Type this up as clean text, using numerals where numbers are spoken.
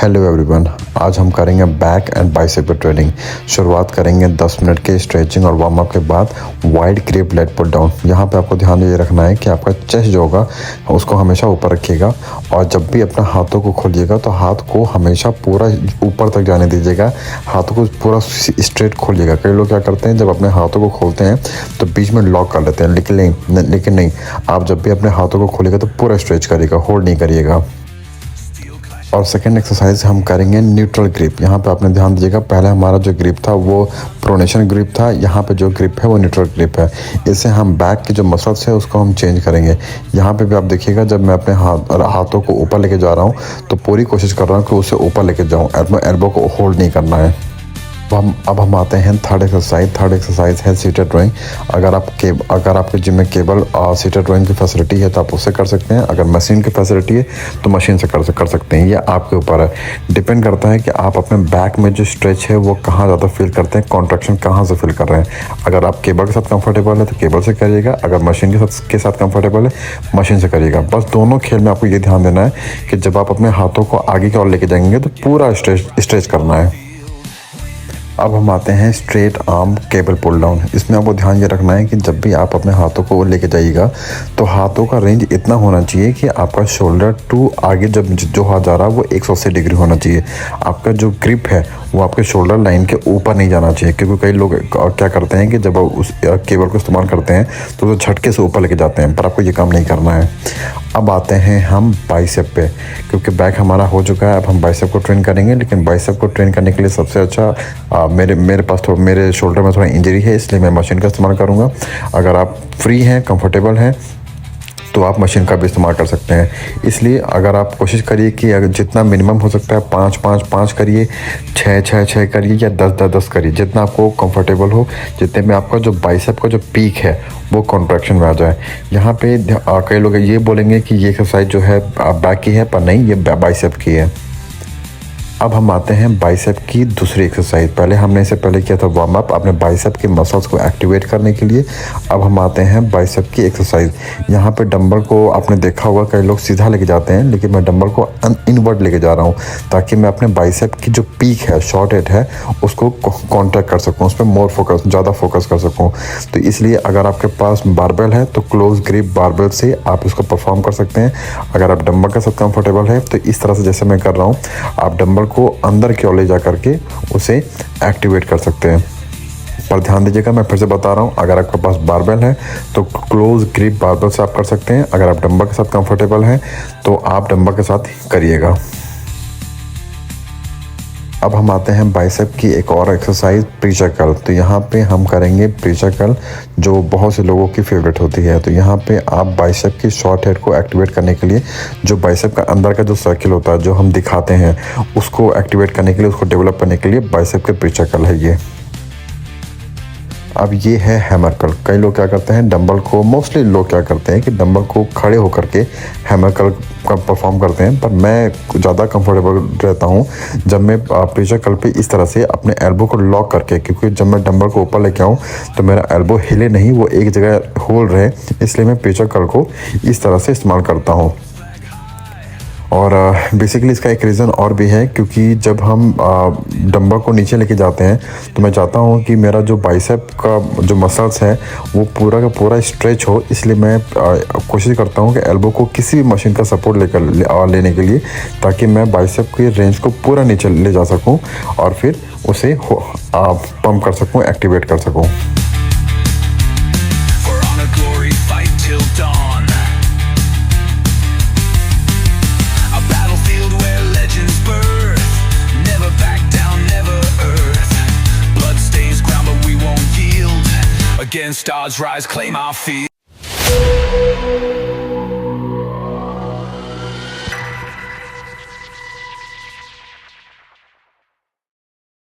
Hello everyone, आज हम करेंगे बैक एंड बाइसेप ट्रेनिंग। शुरुआत करेंगे 10 मिनट के स्ट्रेचिंग और वार्म अप के बाद wide grip late put down. यहाँ पे आपको ध्यान ये रखना है कि आपका चेस्ट जो होगा उसको हमेशा ऊपर रखिएगा और जब भी अपना हाथों को खोलिएगा तो हाथ को हमेशा पूरा ऊपर तक जाने दीजिएगा। हाथों को पूरा स्ट्रेट खोलिएगा। कई लोग क्या करते हैं, जब अपने हाथों को खोलते हैं तो बीच में लॉक कर लेते हैं, लेकिन नहीं, आप जब भी अपने हाथों को खोलिएगा तो पूरा स्ट्रेच करिएगा, होल्ड नहीं करिएगा। और सेकेंड एक्सरसाइज हम करेंगे न्यूट्रल ग्रिप। यहाँ पे आपने ध्यान दीजिएगा, पहले हमारा जो ग्रिप था वो प्रोनेशन ग्रिप था, यहाँ पे जो ग्रिप है वो न्यूट्रल ग्रिप है। इससे हम बैक की जो मसल्स है उसको हम चेंज करेंगे। यहाँ पे भी आप देखिएगा, जब मैं अपने हाथों को ऊपर लेके जा रहा हूँ तो पूरी कोशिश कर रहा हूँ कि उसे ऊपर लेके जाऊँ, एल्बो को होल्ड नहीं करना है। अब हम आते हैं थर्ड एक्सरसाइज है सीटेड ड्राइंग। अगर आपके जिम में केबल सीटेड ड्राइंग की फैसिलिटी है तो आप उससे कर सकते हैं। अगर मशीन की फैसिलिटी है तो मशीन से कर सकते हैं। ये आपके ऊपर है, डिपेंड करता है कि आप अपने बैक में जो स्ट्रेच है वो कहाँ ज़्यादा फील करते हैं, कॉन्ट्रैक्शन कहाँ से फील कर रहे हैं। अगर आप केबल के साथ कंफर्टेबल है तो केबल से करिएगा, अगर मशीन के साथ कंफर्टेबल है मशीन से करिएगा। बस दोनों खेल में आपको ये ध्यान देना है कि जब आप अपने हाथों को आगे की ओर लेके जाएंगे तो पूरा स्ट्रेच करना है। अब हम आते हैं straight arm cable pull down. इसमें आपको ध्यान ये रखना है कि जब भी आप अपने हाथों को लेके जाइएगा तो हाथों का रेंज इतना होना चाहिए कि आपका शोल्डर टू आगे जब जो हाथ जा रहा है वो 180 डिग्री होना चाहिए। आपका जो ग्रिप है वो आपके शोल्डर लाइन के ऊपर नहीं जाना चाहिए, क्योंकि कई लोग क्या करते हैं कि जब उस केबल को इस्तेमाल करते हैं तो वो झटके से ऊपर लेके जाते हैं, पर आपको ये काम नहीं करना है। अब आते हैं हम बाइसेप पे, क्योंकि बैक हमारा हो चुका है, अब हम बाइसेप को ट्रेन करेंगे। लेकिन बाइसेप को ट्रेन करने के लिए सबसे अच्छा मेरे शोल्डर में थोड़ा इंजरी है, इसलिए मैं मशीन का इस्तेमाल करूँगा। अगर आप फ्री हैं, कंफर्टेबल हैं तो आप मशीन का भी इस्तेमाल कर सकते हैं। इसलिए अगर आप कोशिश करिए कि अगर जितना मिनिमम हो सकता है 5-5-5 करिए, 6-6-6 करिए या 10-10-10 करिए, जितना आपको कंफर्टेबल हो, जितने में आपका जो बाइसेप का जो पीक है वो कॉन्ट्रैक्शन में आ जाए। यहाँ पे कई लोग ये बोलेंगे कि ये एक्सरसाइज जो है बैक की है, पर नहीं, ये बाइसेप की है। अब हम आते हैं बाइसेप की दूसरी एक्सरसाइज। पहले हमने इससे पहले किया था वार्म अप अपने बाइसेप के मसल्स को एक्टिवेट करने के लिए। अब हम आते हैं बाइसेप की एक्सरसाइज। यहाँ पे डंबल को आपने देखा होगा, कई लोग सीधा लेके जाते हैं, लेकिन मैं डंबल को इनवर्ड लेके जा रहा हूँ ताकि मैं अपने बाइसेप की जो पीक है, शॉर्ट हेड है, उसको कॉन्टैक्ट कर सकूँ, उस पर ज़्यादा फोकस कर सकूँ। तो इसलिए अगर आपके पास बारबेल है तो क्लोज ग्रिप बारबेल से आप इसको परफॉर्म कर सकते हैं। अगर आप डंबल के साथ कंफर्टेबल है तो इस तरह से जैसे मैं कर रहा हूँ, आप डंबल को अंदर की ओर ले जा करके उसे एक्टिवेट कर सकते हैं। पर ध्यान दीजिएगा, मैं फिर से बता रहा हूँ, अगर आपके पास बारबेल है तो क्लोज ग्रिप बारबेल से आप कर सकते हैं। अगर आप डंबल के साथ कंफर्टेबल हैं तो आप डंबल के साथ करिएगा। अब हम आते हैं बाइसेप की एक और एक्सरसाइज, प्रीचर कर्ल। तो यहाँ पे हम करेंगे प्रीचर कर्ल, जो बहुत से लोगों की फेवरेट होती है। तो यहाँ पे आप बाइसेप की शॉर्ट हेड को एक्टिवेट करने के लिए, जो बाइसेप का अंदर का जो सर्किल होता है जो हम दिखाते हैं, उसको एक्टिवेट करने के लिए, उसको डेवलप करने के लिए बाइसेप के प्रीचर कर्ल है ये। अब ये है हैमर कर्ल। कई लोग क्या करते हैं, डंबल को, मोस्टली लोग क्या करते हैं कि डंबल को खड़े होकर के हैमर कर्ल का परफॉर्म करते हैं, पर मैं ज़्यादा कंफर्टेबल रहता हूँ जब मैं प्रेशर कर्ल पे इस तरह से अपने एल्बो को लॉक करके, क्योंकि जब मैं डंबल को ऊपर लेके आऊँ तो मेरा एल्बो हिले नहीं, वो एक जगह होल्ड रहे, इसलिए मैं प्रेशर कर्ल को इस तरह से इस्तेमाल करता हूँ। और बेसिकली इसका एक रीज़न और भी है, क्योंकि जब हम डंबल को नीचे लेके जाते हैं तो मैं चाहता हूँ कि मेरा जो बाइसेप का जो मसल्स है वो पूरा का पूरा स्ट्रेच हो। इसलिए मैं कोशिश करता हूँ कि एल्बो को किसी भी मशीन का सपोर्ट लेने के लिए, ताकि मैं बाइसेप के रेंज को पूरा नीचे ले जा सकूँ और फिर उसे पंप कर सकूँ, एक्टिवेट कर सकूँ। Against odds rise, claim our feet.